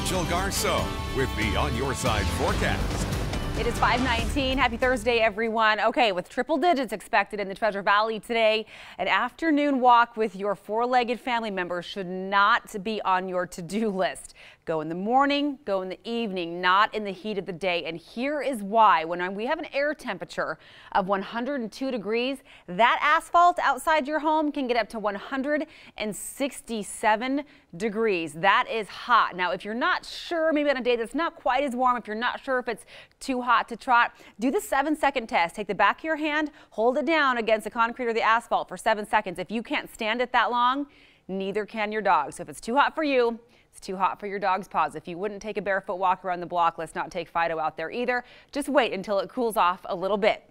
Rachel Garceau with the On Your Side forecast. It is 5:19. Happy Thursday, everyone. Okay, with triple digits expected in the Treasure Valley today, an afternoon walk with your four-legged family members should not be on your to-do list. Go in the morning, go in the evening, not in the heat of the day. And here is why. When we have an air temperature of 102 degrees, that asphalt outside your home can get up to 167 degrees. That is hot. Now, if you're not sure, maybe on a day that's not quite as warm, if you're not sure if it's too hot to trot, do the 7-second test. Take the back of your hand, hold it down against the concrete or the asphalt for 7 seconds. If you can't stand it that long, neither can your dog. So if it's too hot for you, it's too hot for your dog's paws. If you wouldn't take a barefoot walk around the block, let's not take Fido out there either. Just wait until it cools off a little bit.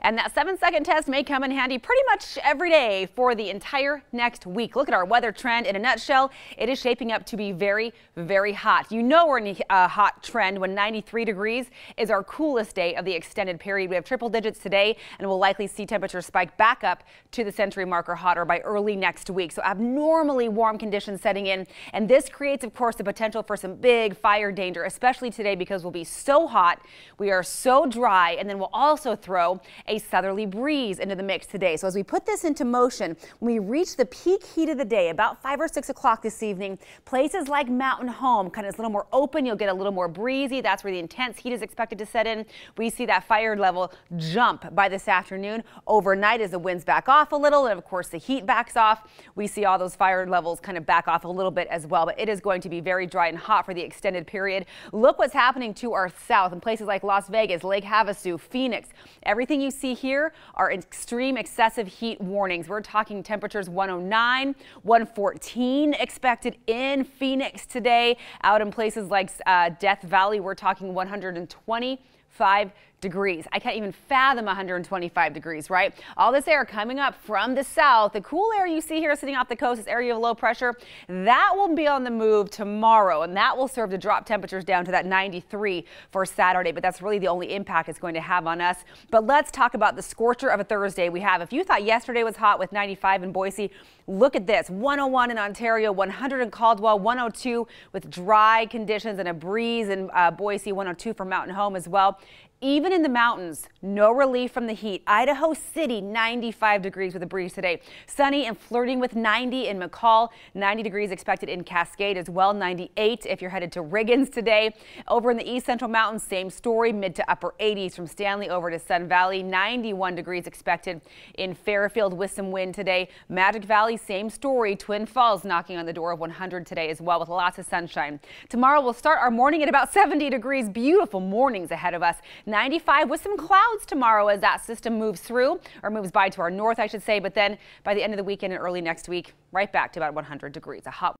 And that 7-second test may come in handy pretty much every day for the entire next week. Look at our weather trend in a nutshell. It is shaping up to be very, very hot. You know we're in a hot trend when 93 degrees is our coolest day of the extended period. We have triple digits today, and we'll likely see temperatures spike back up to the century mark or hotter by early next week. So abnormally warm conditions setting in, and this creates, of course, the potential for some big fire danger, especially today because we'll be so hot, we are so dry, and then we'll also throw a southerly breeze into the mix today. So as we put this into motion, when we reach the peak heat of the day, about 5 or 6 o'clock this evening, places like Mountain Home, kind of a little more open, you'll get a little more breezy. That's where the intense heat is expected to set in. We see that fire level jump by this afternoon. Overnight, as the winds back off a little, and of course the heat backs off, we see all those fire levels kind of back off a little bit as well. But it is going to be very dry and hot for the extended period. Look what's happening to our south in places like Las Vegas, Lake Havasu, Phoenix. Everything you see here are extreme excessive heat warnings. We're talking temperatures 109, 114 expected in Phoenix today. Out in places like Death Valley, we're talking 125 degrees. I can't even fathom 125 degrees, right? All this air coming up from the south. The cool air you see here sitting off the coast, this area of low pressure, that will be on the move tomorrow, and that will serve to drop temperatures down to that 93 for Saturday. But that's really the only impact it's going to have on us. But let's talk about the scorcher of a Thursday we have. If you thought yesterday was hot with 95 in Boise, look at this. 101 in Ontario, 100 in Caldwell, 102 with dry conditions and a breeze in Boise, 102 for Mountain Home as well. Even in the mountains, no relief from the heat. Idaho City, 95 degrees with a breeze today. Sunny and flirting with 90 in McCall. 90 degrees expected in Cascade as well. 98 if you're headed to Riggins today. Over in the East Central Mountains, same story. Mid to upper 80s from Stanley over to Sun Valley. 91 degrees expected in Fairfield with some wind today. Magic Valley, same story. Twin Falls knocking on the door of 100 today as well with lots of sunshine. Tomorrow we'll start our morning at about 70 degrees. Beautiful mornings ahead of us. 95 with some clouds tomorrow as that system moves through, or moves by to our north, I should say. But then by the end of the weekend and early next week, right back to about 100 degrees. A hot